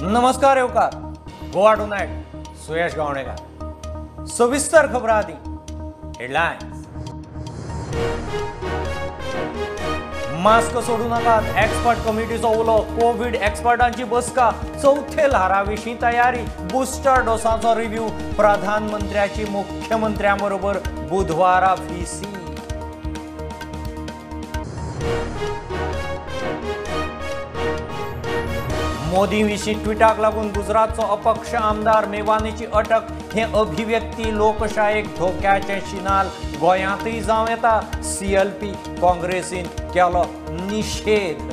नमस्कार येवकार गोवा टुनाइट सुयश गावणेकर सविस्तर खबरां आदी हेडलायन्स मास्क सोडू नाकात एक्सपर्ट कमिटीचो उलो कोविड एक्सपर्टांची बसका चौथे ल्हाराविशीं तयारी बुस्टर डोसाचो रिव्ह्यू प्रधानमंत्र्याची मुख्यमंत्र्यांबरोबर बुधवारा व्हीसी मोदी विशीं ट्विटाक लागून गुजरातचो अपक्ष आमदार मेवानीची अटक हे अभिव्यक्ती लोकशायेक धोक्याचे शिनाल गोंयांतय जावं येता सीएलपी काँग्रेसीन केलो निषेध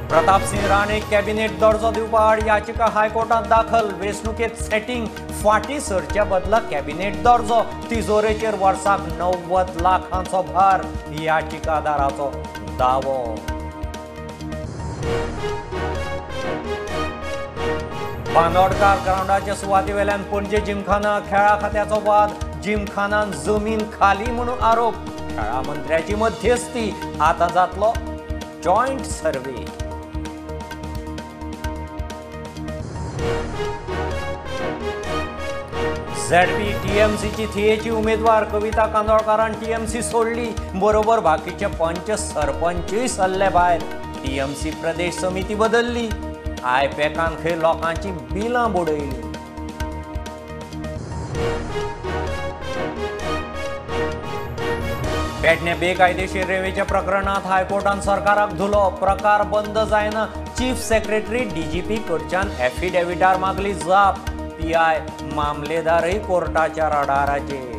प्रताप सिंह राणेक कॅबिनेट दर्जो दिवपा आड याचिका हायकोर्टात दाखल वेंचणुकेत सेटिंग फाटीं सरचे बदला कॅबिनेट दर्जो तिजोरेचेर वर्साक 90 लाखांचो भार याचिकादाराचो दावो बांदोडकार ग्राउंडाच्या सुवाते वेल्यान पणजे जिमखाना खेळा खात्याचो वाद जिमखानान जमीन खाली म्हणून आरोप खेळा मंत्र्याची मध्यस्थी आता जातलो जॉइंट सर्वे झेडपी टीएमसीची थियेची उमेदवार कविता कांदोळकारान टीएमसी सोडली बरोबर बाकीचे पंच सरपंचय सल्ले भायर टीएमसी प्रदेश समिती बदलली आयपॅकान खंय लोकांची बिलां बुडयली पेडणे बेकायदेशीर रेवेच्या प्रकरणात हायकोर्टान सरकाराक धुलो प्रकार बंद जायना चीफ सेक्रेटरी डीजीपी कडच्यान एफिडेविटार मागली जाप पीआय मामलेदारय कोर्टाच्या रडाराचेर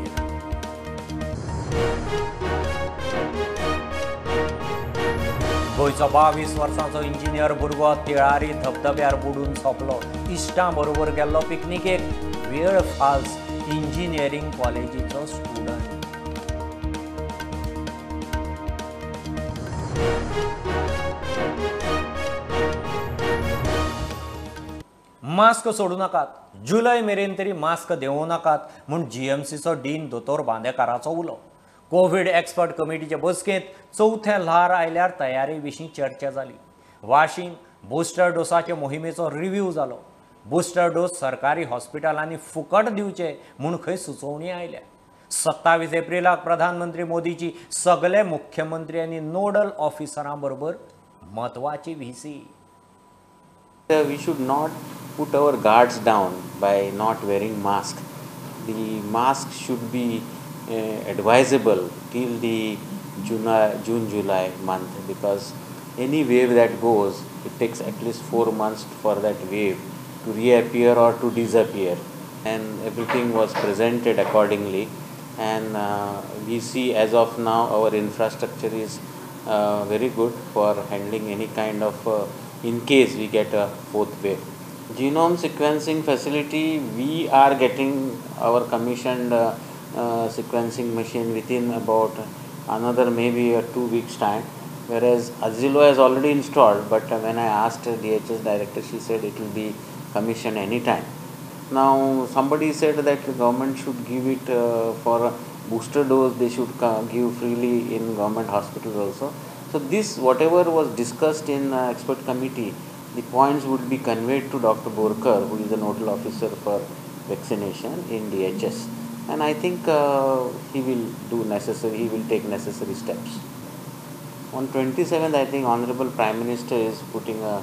गोंयचो 22 वर्सांचो इंजिनियर भुरगो तिळारी धबधब्यार बुडून सोंपलो इश्टां बरोबर गेल्लो पिकनिकेक वेळ फाल्स इंजिनियरिंग कॉलेजीचो स्टुडंट मास्क सोडू नाकात जुलय मेरेन तरी मास्क देवू नाकात म्हूण जीएमसीचो डीन दोतोर बांदेकाराचो उलो कोविड एक्सपर्ट कमिटीचे बसकेंत चौथे ल्हार आयल्यार तयारी विशीं चर्चा जाली वाशीन बुस्टर डोसाचे मोहिमेचो रिव्ह्यू जालो बुस्टर डोस सरकारी हॉस्पिटलांनी फुकट दिवचे म्हूण खंय सुचोवणी आयल्या 27 एप्रिलाक प्रधानमंत्री मोदीची सगळे मुख्यमंत्री आनी नोडल ऑफिसरां बरोबर म्हत्वाची VC We should not put our guards down by not wearing mask. The mask should be advisable till the June-July month because any wave that goes, it takes at least 4 months for that wave to reappear or to disappear. And everything was presented accordingly. And we see as of now our infrastructure is very good for handling any kind of in case we get a fourth wave. Genome sequencing facility, we are getting our commissioned sequencing machine within about another maybe 2 weeks time, whereas Azilo has already installed, but when I asked the DHS director, she said it will be commissioned anytime. Now somebody said that the government should give it for a booster dose, they should give freely in government hospitals also. So this, whatever was discussed in expert committee, the points would be conveyed to Dr. Borkar, who is the nodal officer for vaccination in DHS. And I think he will take necessary steps. On 27th, I think Honorable Prime Minister is putting a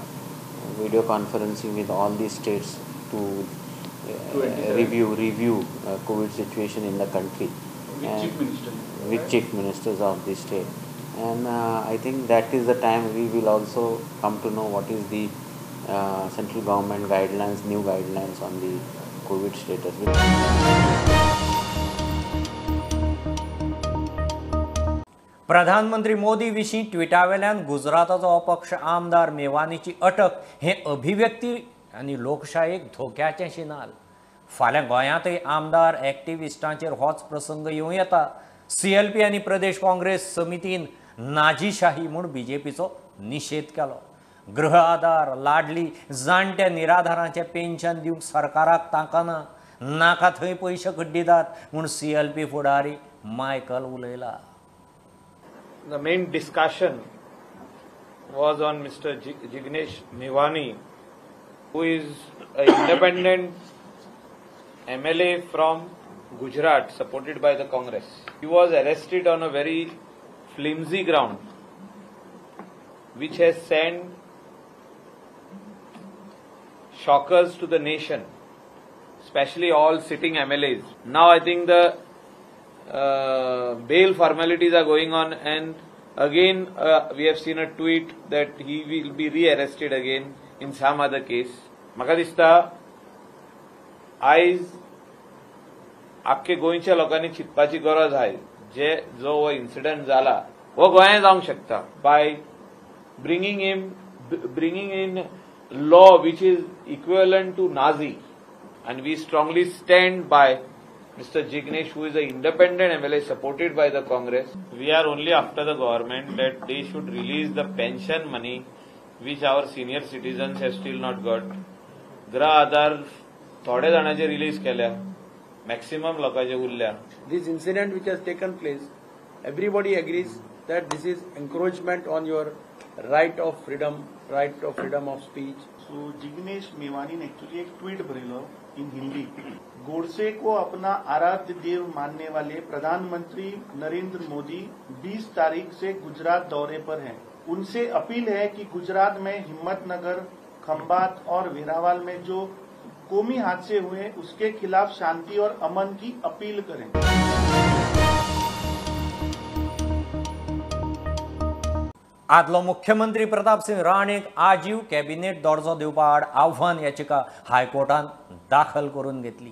video conferencing with all the states to review COVID situation in the country. With chief ministers of the state. And I think that is the time we will also come to know what is the central government guidelines, new guidelines on the COVID status. प्रधानमंत्री मोदी विशीं ट्विटावेल्यान गुजराताचो अपक्ष आमदार मेवानीची अटक हे अभिव्यक्ती आनी लोकशायेक धोक्याचें शिनाल फाल्यां गोंयांतय आमदार एक्टिविस्टांचेर होच प्रसंग येवं येता सीएलपी आनी प्रदेश काँग्रेस समितीन नाजीशाही म्हूण बीजेपीचो निशेध केलो गृह आधार लाडली जाणट्या निराधारांचे पेन्शन दिवंक सरकाराक तांकाना नाका थंय पयशे खड्डितात म्हूण सीएलपी फुडारी Michael उलयला. The main discussion was on Mr. Jignesh Mevani, who is an independent MLA from Gujarat, supported by the Congress. He was arrested on a very flimsy ground, which has sent shockers to the nation, especially all sitting MLAs. Now I think the bail formalities are going on, and again we have seen a tweet that he will be re-arrested again in some other case. म्हाका दिसता आयज आख्खे गोंयच्या लोकांनी चिंतपाची गरज आहे जो हो इन्सिडंट जाला हो गोंयांत जावंक शकता bye bringing in law which is equivalent to Nazi, and we strongly stand by Mr. Jignesh, who is an independent MLA supported by the Congress. We are only after the government that they should release the pension money which our senior citizens have still not got. गृह आधार थोडे जाणांचे release केल्या, maximum लोकांचे उरल्या. This incident which has taken place, everybody agrees that this is encroachment on your right of freedom of speech. So Jignesh Mevani ने actually एक tweet भरेलो in Hindi. Godse को अपना आराध्य देव मानने वाले प्रधानमंत्री नरेंद्र मोदी 20 तारीख से गुजरात दौरे पर हैं. उनसे अपील है कि गुजरात में हिम्मतनगर, खंबात और वेरावल में जो कौमी हादसे हुए उसके खिलाफ शांति और अमन की अपील करें. आदलो मुख्यमंत्री प्रतापसिंग राणेक आजीव कॅबिनेट दर्जो दिवपा आड आव्हान याचिका हायकोर्टान दाखल करून घेतली.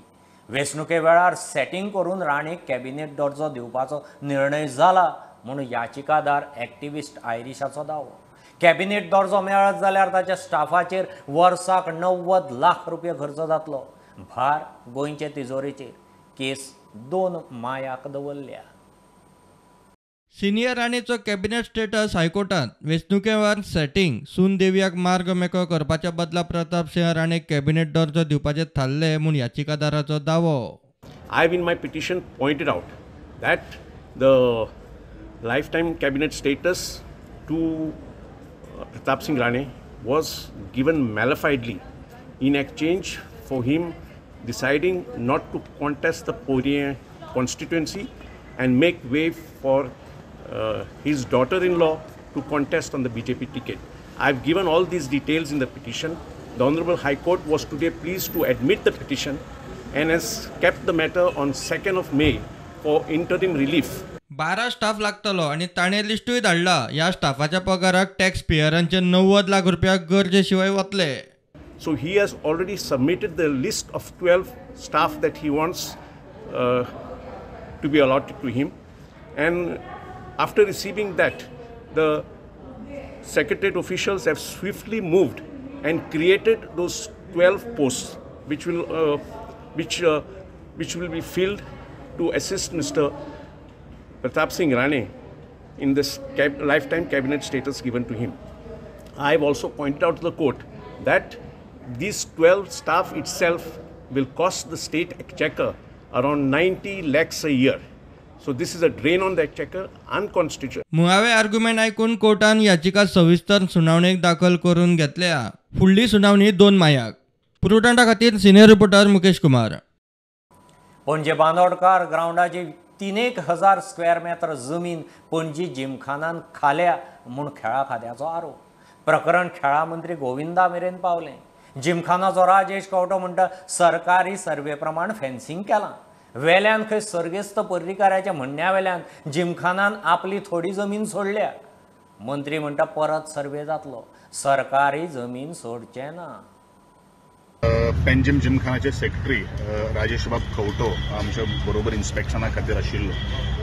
वेंचणुके वेळार सेटिंग करून राणेक कॅबिनेट दर्जो दिवपाचो निर्णय जाला म्हणून याचिकादार एक्टिविस्ट आयरिशाचो दावो. कॅबिनेट दर्जो मेळत जाल्यार ताच्या स्टाफाचेर वर्साक 90 लाख रुपया खर्च जातलो. भार गोंयचे तिजोरीचेर. केस 2 मायाक दवरल्या. सिनियर राणेचो कॅबिनेट स्टेटस हायकोर्टात. वेंचणुके वेळार सेटिंग सून देवयाक मार्ग मेकळो करपाच्या बदला प्रताप सिंह राणेक कॅबिनेट दर्जो दिवपाचे थारले म्हूण याचिकादाराचो दावो. I have in my petition pointed out that the lifetime cabinet status to Pratap Singh Rane was given malafidely in exchange for him deciding not to contest the Poriya constituency and make way for his daughter-in-law to contest on the BJP ticket. I have given all these details in the petition. The Honorable High Court was today pleased to admit the petition and has kept the matter on 2nd of May for interim relief. 12 staff लागतलो आणि ताणें लिस्टूय धाडला. ह्या स्टाफाच्या पगाराक tax पेयरांचे 90 lakh रुपया गरजेशिवाय वतले. So he has already submitted the list of 12 staff that he wants to be allotted to him, and after receiving that, the secretariat officials have swiftly moved and created those 12 posts, which will be filled to assist Mr. Pratap Singh Rane in this lifetime cabinet status given to him. I have also pointed out to the court that these 12 staff itself will cost the state exchequer around 90 lakhs a year. So this is a drain on the exchequer, unconstitutional. मुळावे argument आयकून कोर्टान याचिका सविस्तर सुनावणेक दाखल करून घेतल्या. फुडली सुनावणी 2 मायाक. पुरुटांटा खातीर सिनियर रिपोर्टर मुकेश कुमार. पणजे बांदोडकार ग्राउंडाची 3,000 स्क्वेअर मीटर जमीन पणजी जिमखानान खाल्या म्हूण खेळा खात्याचो आरोप. प्रकरण खेळा मंत्री गोविंदा मेरेन पावलें. जिमखानाचो राजेश कवटो म्हणटा सरकारी सर्वे प्रमाण फेन्सिंग केलां. वेल्यान खंय सर्गेस्त पर्रीकाराच्या म्हणण्या वेल्यान जिमखानान आपली थोडी जमीन सोडल्या. मंत्री म्हणटा परत सर्वे जातलो. सरकारी जमीन सोडचें ना. पेंजीम जिमखानाचे सेक्रेटरी राजेश बाब खवटो आमच्या बरोबर इन्स्पेक्शना खातीर आशिल्लो.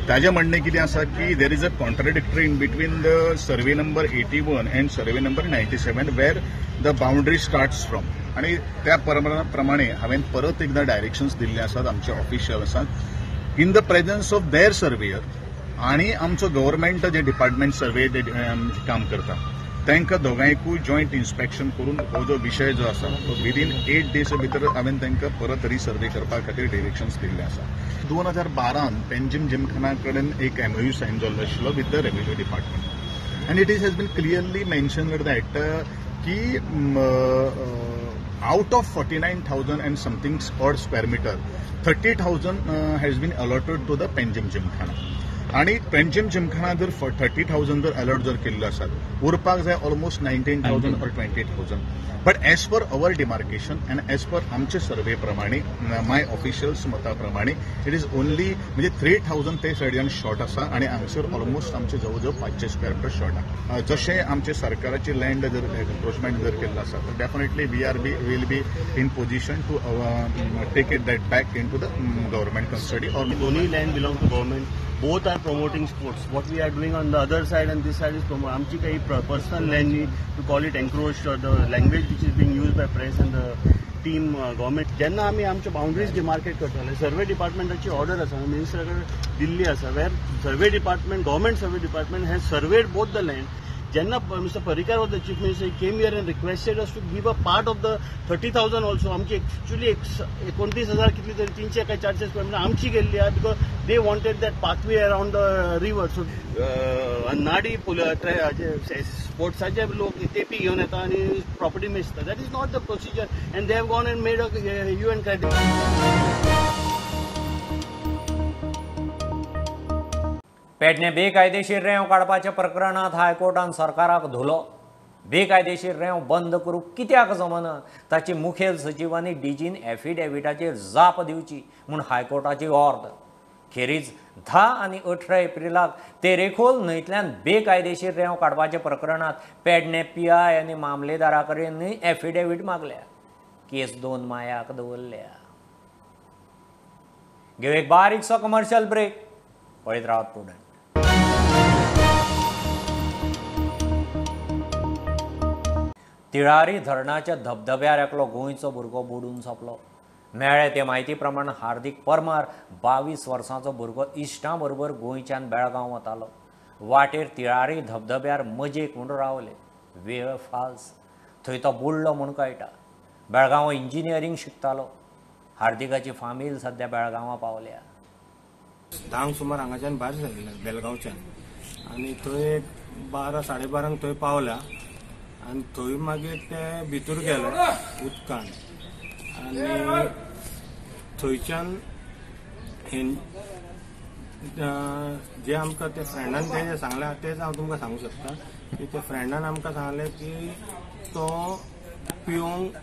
ताजें म्हणणें कितें आसा की there is a contradictory in between the survey number 81 and survey number 97 where the boundary starts from. आणि त्या प्रमाणे हांवें परत एकदा डायरेक्शन्स दिल्ले आसात आमच्या ऑफिशियल्सांक in the presence of their surveyor आणि आमचो गव्हर्मेंट जे डिपार्टमेंट सर्वे काम करता तांकां दोगांयकूय जॉयंट इन्स्पेक्शन करून हो जो विशय जो आसा तो विदीन 8 डेज भितर हांवें तांकां परत रिसर्वे करपा खातीर डायरेक्शन्स दिल्ले आसा. 2012 पेंजीम जिमखाना कडेन एक MOU सायन जाल्लो आशिल्लो with the revenue department. and it has been clearly mentioned that ki out of 49,000 and something odd square meter, 30,000 has been allotted to the Panjim Gymkhana. आणि पेंजिम जिमखाना जर 30,000 जर अलॉट जर केल्लो आसात उरपाक जाय almost 19,000 or 20,000. But as per our demarcation and as per आमचे सर्वे प्रमाणे माय ऑफिशियल्स मता प्रमाणे इट इज ओनली म्हणजे 3,000 ते सायडीन शॉर्ट आसा आणि हांगसर ऑलमोस्ट आमचे जवळ जवळ 500 स्क्वेअर मीटर शॉर्ट आसा. जशें आमचे सरकाराची लँड जर एन्क्रोचमेंट जर केल्लो आसा तर definitely will be in position to take it that back into the government custody or दोन्ही land belong to government. Both are promoting sports. What we are doing on the other side and this side is आमची काही personal land to call it encroached or the language which is being used by press and the team government. जेन्ना आमी आमचे boundaries demarcate करताले सर्वे डिपार्टमेंटाची order आसा मिनिस्टराकडे दिल्ली आसा वेर survey department government survey department has surveyed both the land. जेन्ना mister Parrikar was the chief minister came here and requested us to give a part of the 30,000 also. आमची एक्चुअली 29,000 कितली तरी 300 काय 400 स्क्वेअर मीटर आमची गेल्ली आहे because they wanted that pathway around the river. So नाडी स्पोर्ट्साचे लोक ते पी घेवन येता आनी प्रॉपर्टी मेजता. That is not the procedure and they have gone and made a UN criteria. Pedne बेकायदेशीर रेंव काडपाच्या प्रकरणात हायकोर्टान सरकाराक धुलो. बेकायदेशीर रेंव बंद करूंक कित्याक जमना ताची मुखेल सचिवांनी डीजीन एफिडेविटाचेर जाप दिवची म्हूण हायकोर्टाची ऑर्डर. खेरीज 10 आनी 18 एप्रिलाक तेरेखोल न्हंयतल्यान बेकायदेशीर रेंव काडपाच्या प्रकरणात पेडणे PI आनी मामलेदारा कडेन एफिडेविट मागल्या. केस 2 मायाक दवरल्या. घेऊ एक बारीकसो कमर्शियल ब्रेक. पळयत रावत पुढे. तिळारी धरणाच्या धबधब्यार एकलो गोंयचो भुरगो बुडून सोंपलो. मेळ्ळे ते म्हायती प्रमाण हार्दिक परमार 22 वर्सांचो भुरगो इश्टां बरोबर गोंयच्यान बेळगांव वतालो. वाटेर तिळारी धबधब्यार मजेक म्हूण रावले. वेळ फाल्स थंय तो बुडलो म्हूण कळटा. बेळगांव इंजिनियरींग शिकतालो. हार्दिकाची फामील सध्या बेळगांवा पावल्या. 10 सुमार हांगाच्यान भायर सरले बेळगांवच्यान आनी थंय 12-12:30 थंय पावल्या आनी थंय मागीर ते भितर गेले उदकान आनी थंयच्यान जे आमकां ते फ्रेंडान ते सांगले तेच हांव तुमकां सांगूंक शकता की ते फ्रेंडान आमकां सांगलें की तो पिवंक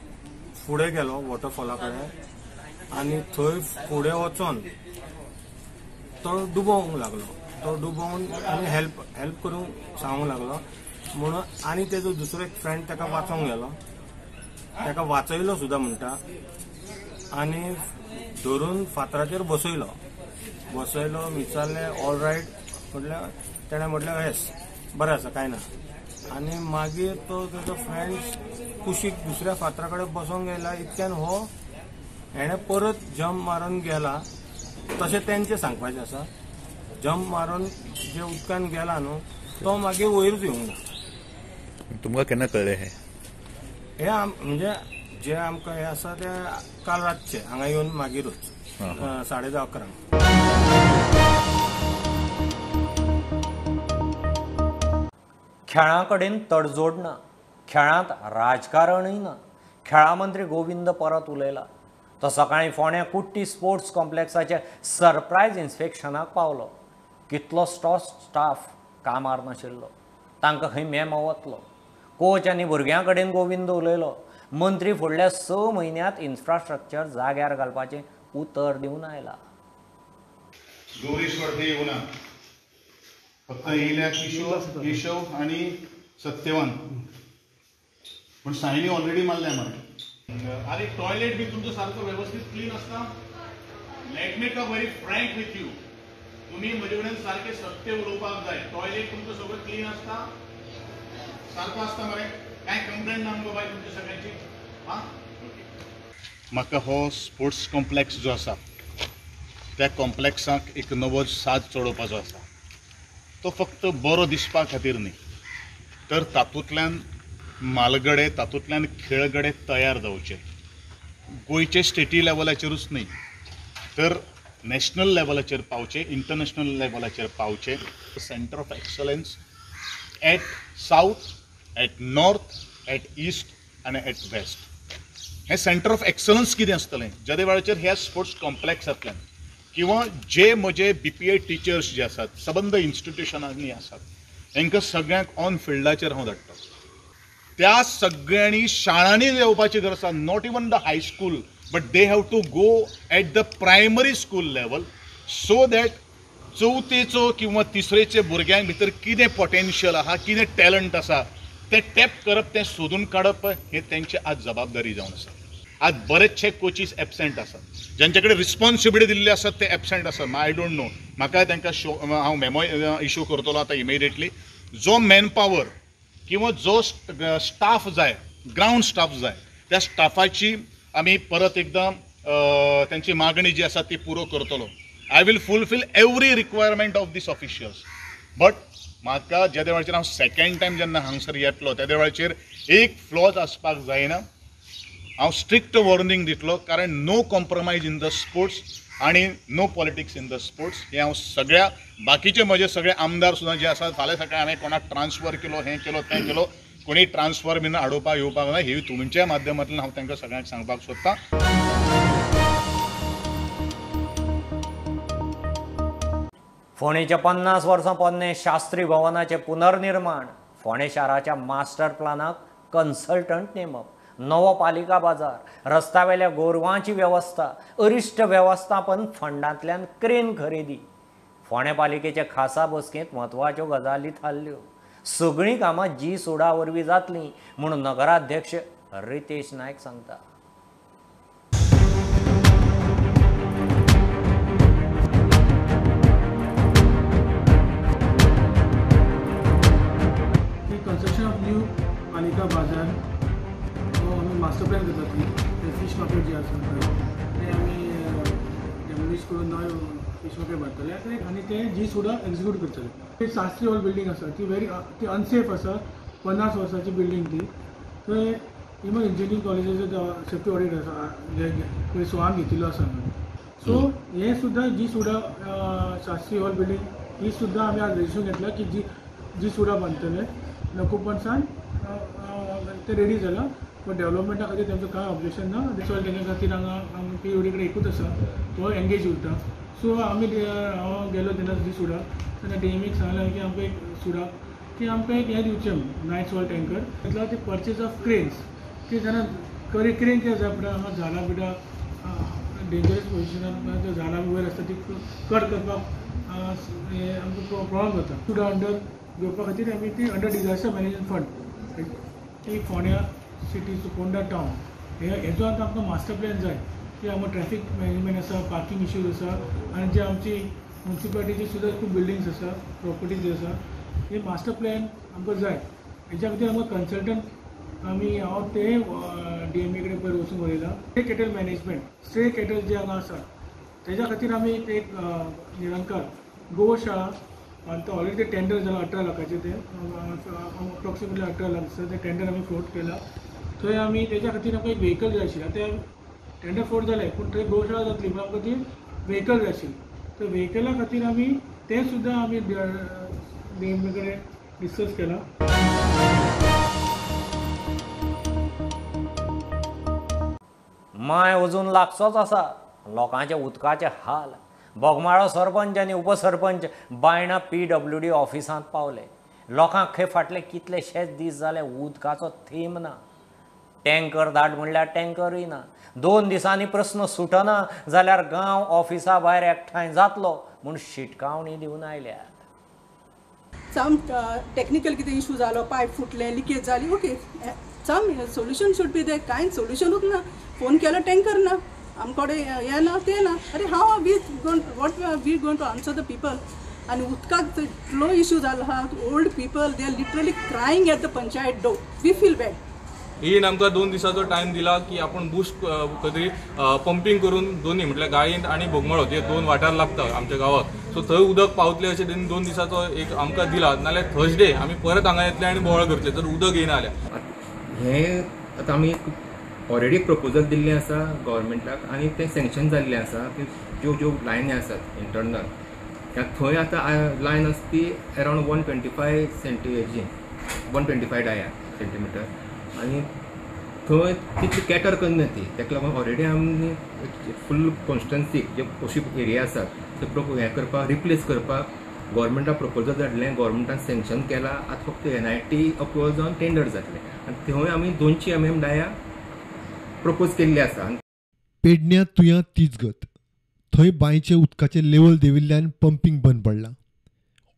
फुडें गेलो वॉटरफॉला कडेन आनी थंय फुडें वचोन तो डुबोवंक लागलो. तो डुबोवन आनी हेल्प करूंक सांगूंक लागलो म्हणून आनी तेजो दुसरो एक फ्रेंड ताका वाचोवंक गेलो. ताका वाचयलो सुद्दां म्हणटा आनी धरून फातराचेर बसयलो. विचारलें ऑल रायट म्हटल्यार तेणें म्हटलें येस बरें आसा कांय ना. आनी मागीर तो तेजो फ्रेंड कुशीक दुसऱ्या फातरा कडेन बसोंक गेला. इतक्यान हो हेणें परत जंप मारून गेला. तशें तेंचें सांगपाचें आसा. जंप मारून जे उदकान गेला न्हू तो मागीर वयरूच येवंक ना. तुमकां केन्ना कळ्ळें हें? म्हणजे जे आमकां हें आसा ते काल रातचे हांगा येवन मागीरूच 10:30-11. खेळां कडेन तडजोड ना. खेळांत राजकारणय ना. खेळा मंत्री गोविंद परत उलयला. तो सकाळीं फोंड्या कुट्टी स्पोर्ट्स कॉम्प्लेक्साच्या सरप्रायज इन्स्पेक्शनाक पावलो. कितलो स्टाफ कामार नाशिल्लो. तांकां खंय मेमो वतलो. कोच आनी भुरग्यां कडेन गोविंद उलयलो. मंत्री फुडल्या 6 म्हयन्यांत इन्फ्रास्ट्रक्चर जाग्यार घालपाचें उतर दिवन आयला. गौरीश्वर ते येवना. फक्त येयल्या केशव आणि सत्यवान पण सायनी ऑलरेडी मारल्या मरे. अरे टॉयलेट बी तुमचं सारखं व्यवस्थित क्लीन असता. लेट मी का व्हेरी फ्रँक विथ यू. तुम्ही म्हजे कडेन सारखे सत्य उलोवपाक जाय. टॉयलेट तुमचं सगळं क्लीन असता सारखं असता मरे. काय कंप्लेंट ना मुगो बाय तुमच्या सगळ्यांची. म्हाका हो स्पोर्ट्स कॉम्प्लेक्स जो आसा त्या कॉम्प्लेक्साक एक नवो साज चडोवपाचो आसा. तो फक्त बरो दिसपा खातीर न्ही तर तातूंतल्यान मालगडे तातूंतल्यान खेळगडे तयार जावचे. गोंयचे स्टेटी लेवलाचेरूच न्ही तर नॅशनल लेवलाचेर पावचे. इंटरनॅशनल लेवलाचेर पावचे. Centre of excellence at south, at north, at east आनी एट वेस्ट. हें सेंटर ऑफ एक्सलन्स कितें आसतलें ज्या वेळाचेर ह्या स्पोर्ट्स कॉम्प्लेक्सांतल्यान किंवा जे म्हजे BPA टिचर्स जे आसात सबंद इन्स्टिट्युशनांनी आसात तांकां सगळ्यांक ऑन फिल्डाचेर हांव धाडटा. त्या सगळ्यांनी शाळांनी येवपाची गरज आसा. Not even the high school but they have to go at the primary school level so that चवथेचो किंवा तिसरेचे भुरग्यांक भितर कितें पोटेन्शियल आहा, कितें टॅलंट आसा तें टॅप करप, तें सोदून काडप हें तेंची आज जबाबदारी जावन आसा. आज बरेचशे कोचीस एबसेंट आसात, ज्यांचे कडेन रिस्पॉन्सिबिलिटी दिल्ली आसात ते एबसेंट आसात. आय डोंट नो, म्हाका तांकां हांव मेमो इश्यू करतलो आतां इमिडिएटली. जो मॅन पॉवर किंवा जो स्टाफ जाय, ग्राउंड स्टाफ जाय, त्या स्टाफाची आमी परत एकदां त्यांची मागणी जी आसा ती पुरो करतलो. I will fulfil every requirement of these officials. But म्हाका ज्या वेळाचेर हांव सेकंड टायम जेन्ना हांगसर येतलो त्या वेळाचेर एक फ्लॉज आसपाक जायना. हांव स्ट्रिक्ट वॉर्निंग दितलो, कारण no compromise in the sports आणि no politics in the sports. हे हांव सगळ्या बाकीचे म्हजे सगळे आमदार सुद्दां जे आसात, फाल्यां सकाळीं हांवें कोणाक ट्रान्सफर केलो, हें केलो, तें केलो, कोणी ट्रान्सफर बीन हाडोवपाक येवपाक ना. ही तुमच्या माध्यमांतल्यान हांव तांकां सगळ्यांक सांगपाक सोदतां. फोणेच्या 50 वर्सां पोरने शास्त्री भवनाचे पुनर्निर्माण, फोणे शाराच्या मास्टर प्लानाक कन्सल्टंट नेमप, नवो पालिका बाजार, रस्त्यावेल्या गोरवांची वेवस्था, अरिश्ट वेवस्थापन फंडांतल्यान क्रेन खरेदी. फोणे पालिकेचे खासा बसकेंत म्हत्वाच्यो गजाली थारल्यो. सगळीं कामां जी सोडा वरवीं जातलीं म्हूण नगराध्यक्ष रितेश नायक सांगता. कन्स्ट्रक्शन ऑफ न्यू पालिका बाजार आमी मास्टर प्लॅन करतात. ते फीश मार्केट जे आसा ते आमी डेमोलिश करून नवे फीश मार्केट बांदतले आनी ते जी सुद्दां एक्झिक्यूट करतले. ती शास्त्री हॉल बिल्डींग आसा ती अनसेफ आसा. 50 वर्सांची बिल्डींग ती. थंय इवन इंजिनियरींग कॉलेजीचो सेफ्टी ऑडिट आसा जे सोवान घेतिल्लो आसा. सो हे सुद्दां जी सुद्दां शास्त्री हॉल बिल्डींग ही सुद्दां आमी आज डिसिजन घेतला की जी सुद्दां बांदतले. ऑक्युपंट्सान ते रेडी जाला. पण डेव्हलपमेंटा खातीर तेंचो कांय ऑब्जेक्शन ना. दिसो तेच्या खातीर हांगा PUD कडेन एकूच आसा, तो एंगेज उरता. सो आमी हांव गेलो तेन्ना दी सुद्दां तेन्ना DMEक सांगलें की आमकां एक सुद्दां की आमकां एक हें दिवचें नायट सॉल टँकर. तेतलो ते पर्चेज ऑफ क्रेन्स की जेन्ना क्रेन ते जाय पडटा हांगा झाडां बिडां डेंजरस पोजिशनान त्यो झाडां वयर आसता ती कट करपाक आमकां प्रॉब्लम जाता. सुद्दां अंडर घेवपा खातीर आमी ती अंडर डिजास्टर मॅनेजमेंट फंड ती फोंड्या सिटी फोंडा टावन हेजो आतां आमकां मास्टर प्लॅन जाय की आमकां ट्रॅफिक मॅनेजमेंट आसा, पार्किंग इश्यूज आसा आनी जे आमची म्युन्सिपालिटीची सुद्दां खूब बिल्डिंग्स आसा, प्रॉपर्टीज आसा, हे मास्टर प्लॅन आमकां जाय. हेच्या खातीर आमकां कन्सल्टंट आमी हांव ते DME कडेन पयर वचून उलयला. Stray cattle management, stray cattle जे हांगा आसा तेच्या खातीर आमी एक निरंकार गोशाळा आतां ऑलरेडी ते टेंडर जालां 18 लाखाचें. ते अप्रॉक्सिमेटली 18 लाख आसा. ते टेंडर आमी फ्लोट केला. थंय आमी तेच्या खातीर आमकां एक व्हेकल जाय आशिल्लें. आतां टेंडर फ्लोट जालें पूण थंय गोशाळा जातली पूण आमकां ती व्हेकल जाय आशिल्ली. तर व्हेकला खातीर आमी तें सुद्दां आमी DME कडेन डिस्कस केला. माय अजून लागचोच आसा. लोकांचे उदकाचे हाल. बोगमाळो सरपंच आनी उपसरपंच बायणा PWD ऑफिसांत पावले. लोकांक खंय फाटले कितलेशेच दीस जाले उदकाचो थेंब ना. टँकर धाड म्हणल्यार टँकरूय ना. 2 दिसांनी प्रस्न सुटना जाल्यार गांव ऑफिसा भायर एकठांय जातलो म्हूण शिटकावणी दिवन आयल्यात. सम टेक्निकल कितें इशू जालो, पायप फुटले, लिकेज जाली, okay some solution should be there. कांय सोल्युशनूच ना. फोन केलो टँकर ना, आमकडे हे ना ते ना. अरे how we going to answer the people. आनी उदकाक इतलो इशू जालो आहा. Old people they are literally crying at the panchayat door. We feel bad. हीन आमकां 2 दिसाचो टायम दिला की आपण बुस्ट खंय पंपिंग करून दोन्ही म्हटल्यार गायींत आणि बोगमाळो हे 2 वाठार लागता आमच्या गांवांत. सो थंय उदक पावतले अशें त्यांनी 2 दिसाचो एक आमकां दिला. नाल्यार थर्सडे आमी परत हांगा येतले आनी बोवाळ करतले जर उदक येना जाल्यार. हे आतां आमी ऑलरेडी प्रपोजल दिल्लें आसा गव्हर्मेंटाक आनी तें सँक्शन जाल्लें आसा. ज्यो लायनी आसात इंटरनल थंय आतां लायन आसा ती अरावंड 125 125 सेंटीमीटर आनी थंय तितली कॅटर करना ती. ताका लागून ऑलरेडी आमी फूल कॉन्स्टिट्युएन्सीक जे अशी एरिया आसात ते हें करपाक रिप्लेस करपाक गव्हर्मेंटाक प्रपोजल धाडलें, गव्हर्मेंटान सँक्शन केलां. आतां फक्त NIT अप्रुवल जावन टेंडर जातलें आनी थंय आमी 200 mm डाया प्रपोज केल्ली आसा. पेडण्यां तुया तीच गत. थंय बांयचे उदकाचे लेवल देविल्ल्यान पंपिंग बंद पडलां.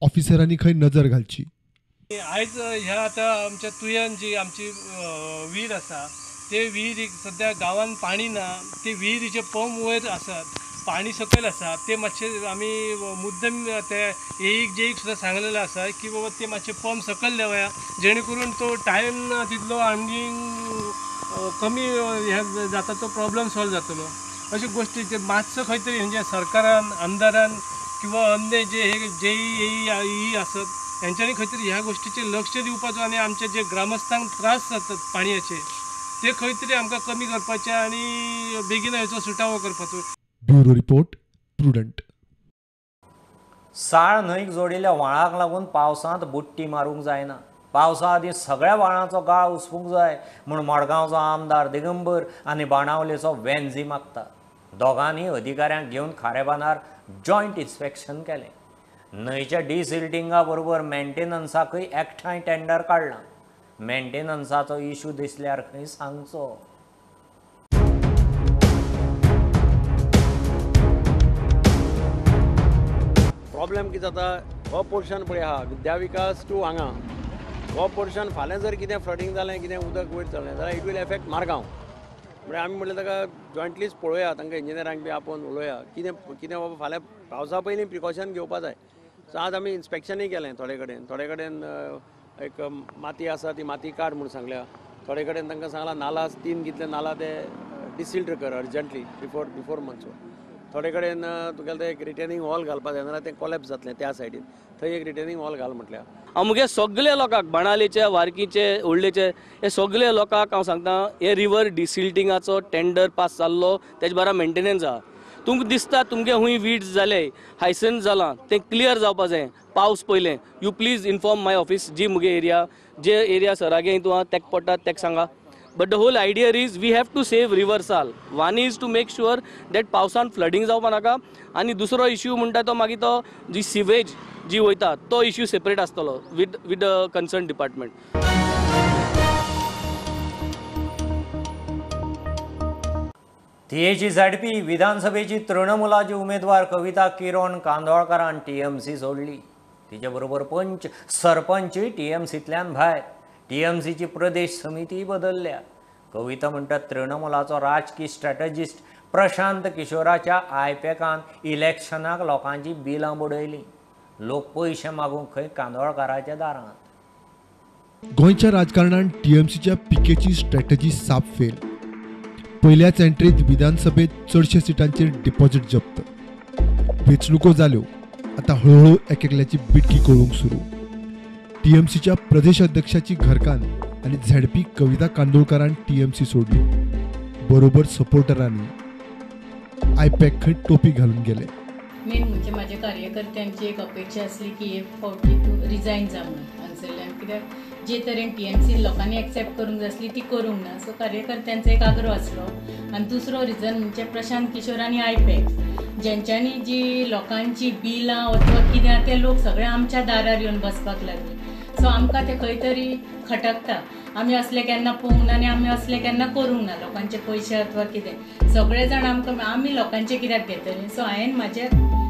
ऑफिसरांनी खंय नजर घालची. आयज ह्या आतां आमच्या तुयन जी आमची विहीर आसा ते विहिरीक सद्या गांवांत पाणी ना. ते विहिरीचे पंप वयर आसात, पाणी सकयल आसा. ते मातशे आमी मुद्दम ते जेईक सुद्दां सांगलेलें आसा की बाबा ते मातशे पंप सकयल देवया जेणे करून तो टायम तितलो आनी कमी हे जाता तो प्रॉब्लेम सॉल्व जातलो. अशा गोष्टी ते मातसो खंय तरी म्हणजे सरकारान आमदारान किंवा अन्य जे हे जेई आसत हेंच्यांनी खंय तरी ह्या गोष्टीचेर लक्ष दिवपाचो आनी आमचे जे ग्रामस्थांक त्रास जातात पाणयाचे ते खंय तरी आमकां कमी करपाचे आनी बेगीन हेचो सुटावो करपाचो. Bureau report prudent. साळ न्हंयक जोडिल्ल्या व्हाळाक लागून पावसांत बुट्टी मारूंक जायना. पावसा आदीं सगळ्या व्हाळांचो गाळ उसपूंक जाय म्हूण मडगांवचो आमदार दिगंबर आनी बाणावलेचो वेंझी मागता. दोगांनी अधिकाऱ्यांक घेवन खारेबांदार जॉयंट इन्स्पेक्शन केलें. न्हंयच्या डिसिल्टिंगा बरोबर मेंटेनन्साकय एकठांय टेंडर काडलां. मेंटेनन्साचो इश्यू दिसल्यार खंय सांगचो. प्रॉब्लेम कितें जाता, हो पोर्शन पळय आहा विद्या विकास टू हांगा, हो पोर्शन फाल्यां जर कितें फ्लडिंग जालें, कितें उदक वयर चडलें जाल्यार इट वील एफेक्ट मारगांव. म्हणजे आमी म्हणलें ताका जॉयंटलीच पळोवया, तांकां इंजिनियरांक बी आपोवन उलोवया कितें बाबा फाल्यां पावसा पयलीं प्रिकॉशन घेवपा जाय. सो आज आमी इन्स्पेक्शनय केलें. थोडे कडेन एक माती आसा ती माती काड म्हूण सांगल्या. थोडे कडेन तांकां सांगलां नाला 3 कितले नाला ते डिसिल्ट कर अर्जंटली बिफोर मन्सून. थोडे कडेन तुगेलें तें एक रिटेनिंग वॉल घालपाक जाय, नाल्यार तें कॉलेप्स जातलें त्या सायडीन. थंय एक रिटेनिंग वॉल घाल म्हटल्या. हांव मुगे सगळे लोकांक बाणालेचे, वारकीचे, व्हडलेचे हे सगळे लोकांक हांव सांगता हे रिवर डिसिल्टिंगाचो टेंडर पास जाल्लो, तेजे बारा मेंटेनन्स आहा. तुमकां दिसता तुमगे हुंय वीड्स जाले, हायसन जालां, तें क्लियर जावपा जाय पावस पयलें. You please inform my office जी मुगे एरिया, जे एरिया सरागे हितून आहा तेका पडटा तेका सांगा. But the whole idea is we have to save river Sal. One is to make sure that पावसान फ्लडिंग जावपा नाका आनी दुसरो इश्यू म्हणटा तो मागीर तो जी सिवेज जी वयता तो इश्यू सेपरेट आसतलो विथ द कन्सर्न डिपार्टमेंट. तियेची झडपी विधानसभेची तृणमुलाची उमेदवार कविता किरण कांदोळकरान TMC सोडली. तिचे बरोबर पंच सरपंचय TMCंतल्यान भायर. TMCची प्रदेश समिती बदलल्या. कविता म्हणटा तृणमुलाचो राजकीय स्ट्रॅटजिस्ट प्रशांत किशोराच्या आयपॅकान इलेक्शनाक लोकांची बिलां बुडयली. लोक पयशे मागूंक खंय कांदोळकराच्या दारांत. गोंयच्या राजकारणात TMCच्या पिकेची स्ट्रॅटजी साप फेल. पयल्याच एंट्रीत विधानसभेत चडशे सिटांचेर डिपॉझिट जप्त. वेंचणुको जाल्यो, आतां हळूहळू एकेकल्याची बिटकी कळूंक सुरू. TMCच्या प्रदेश अध्यक्षाची घरकान आणि झडपी कविता कांदोळकरान TMC सोडली. बरोबर सपोर्टरांनी आयपॅक खंय टोपी घालून गेले. मेन म्हणजे माझ्या कार्यकर्त्यांची एक अपेक्षा असली की हे फावटी तूं रिजायन जा म्हणून हांगसरल्यान, कित्याक जे तरेन TMC लोकांनी एक्सेप्ट करूंक जाय आसली ती करूंक ना. सो कार्यकर्त्यांचो एक आग्रह आसलो. आनी दुसरो रिजन म्हणजे प्रशांत किशोर आनी आयपॅक जेंच्यांनी जी लोकांची बिलां अथवा कितें ते लोक सगळे आमच्या दारार येवन बसपाक लागले. सो आमकां ते खंय तरी खटकता. आमी असले केन्ना पळोवंक ना आनी आमी असले केन्ना करूंक ना. लोकांचे पयशे अथवा कितें सगळे जाण आमकां आमी लोकांचे कित्याक घेतले. सो हांवें म्हाज्या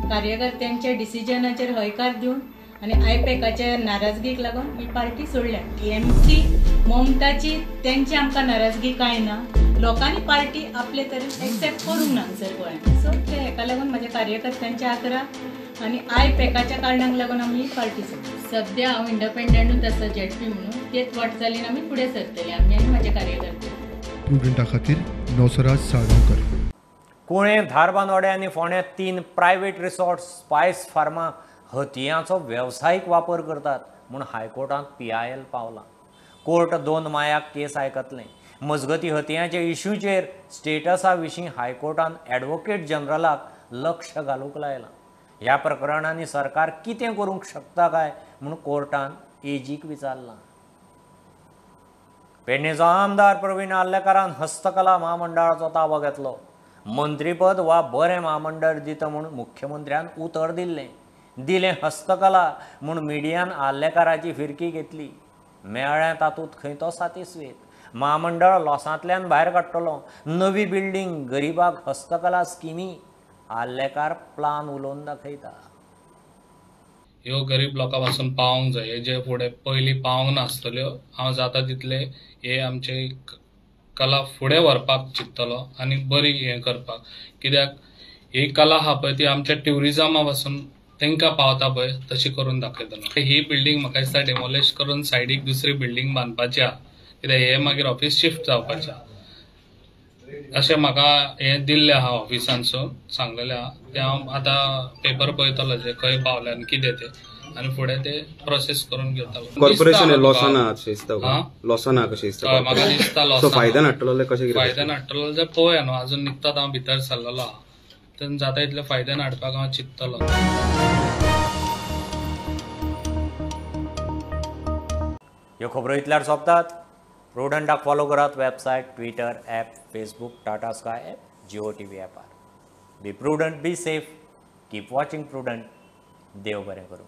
कार्यकर्त्यांच्या डिसिजनाचेर हयकार दिवन आनी आयपॅकाच्या नाराजगीक लागून ही पार्टी सोडल्या. TMC ममताची तेंची आमकां नाराजगी कांय ना. लोकांनी पार्टी आपले तरेन एक्सेप्ट करूंक ना हांगसर गोंयांत. सो ते हेका लागून म्हाज्या कार्यकर्त्यांचे आग्रह आनी आयपॅकाच्या कारणाक लागून आमी ही पार्टी सोडली. सद्या हांव इंडिपेंडंटूच आसा ZP म्हणून. तेच वाटचालीन आमी फुडें सरतली आमी आनी म्हाजे कार्यकर्ते. प्रुडंटा खातीर नवसराज साळगांवकर. कुळे, धारबांदोडे आनी फोंड्यां 3 प्रायवेट रिसॉर्ट्स स्पायस फार्मा हतयांचो वेवसायीक वापर करतात म्हूण हायकोर्टांत PIL पावला. कोर्ट 2 मायाक केस आयकतलें. मजगती हतयांच्या इश्यूचेर स्टेटसा विशीं हायकोर्टान ॲडव्होकेट जनरलाक लक्ष घालूंक लायलां. ह्या प्रकरणांनी सरकार कितें करूंक शकता काय म्हणून कोर्टान एजीक विचारलां. पेडणेचो आमदार प्रवीण आल्लेकारान हस्तकला महामंडळाचो ताबो घेतलो. मंत्रीपद वा बरें महामंडळ दिता म्हूण मुख्यमंत्र्यान उतर दिलें हस्तकला म्हूण मिडियान आल्लेकाराची फिरकी घेतली. मेळ्ळें तातूंत खंय तो सातिस्वेत. महामंडळ लॉसांतल्यान भायर काडटलो. नवी बिल्डींग, गरीबाक हस्तकला स्किमी आल्लेकार प्लान उलोवन दाखयता. ह्यो गरीब लोकां पासून पावोंक जाय, हेजे फुडें पयलीं पावोंक नासतल्यो. हांव जाता तितले हे आमचे कला फुडें व्हरपाक चिंततलो आनी बरी हें करपाक. कित्याक ही कला आहा पळय ती आमच्या ट्युरिजमा पासून तांकां पावता पळय तशी करून दाखयतलो. ही बिल्डींग म्हाका दिसता डेमोलिश करून सायडीक दुसरी बिल्डींग बांदपाची आहा, कित्याक हे मागीर ऑफिस शिफ्ट जावपाचें आहा अशें म्हाका हें दिल्लें आहा ऑफिसानसून सांगलेलें आहा. तें हांव आतां पेपर पळयतलो जे खंय पावले आनी कितें तें आनी फुडें ते प्रोसेस करून घेतलो. कॉर्पोरेशन लॉसान अशें दिसता, लॉसान कशें दिसता म्हाका दिसता लॉसान. फायद्यान हाडटलो कशें कितें फायद्यान हाडटलो जाल्यार पळोवया न्हू. अजून निकताच हांव भितर सरलेलो आहा, तेन्ना जाता तितले फायद्यान हाडपाक हांव चिंततलो. ह्यो खबरो इतल्यार सोंपतात. प्रुडंटाक फॉलो करात. Website, Twitter, app, Facebook, Tata Sky app, Jio TV ॲपार. Be Prudent, be safe, keep watching Prudent. देव बरें करूं.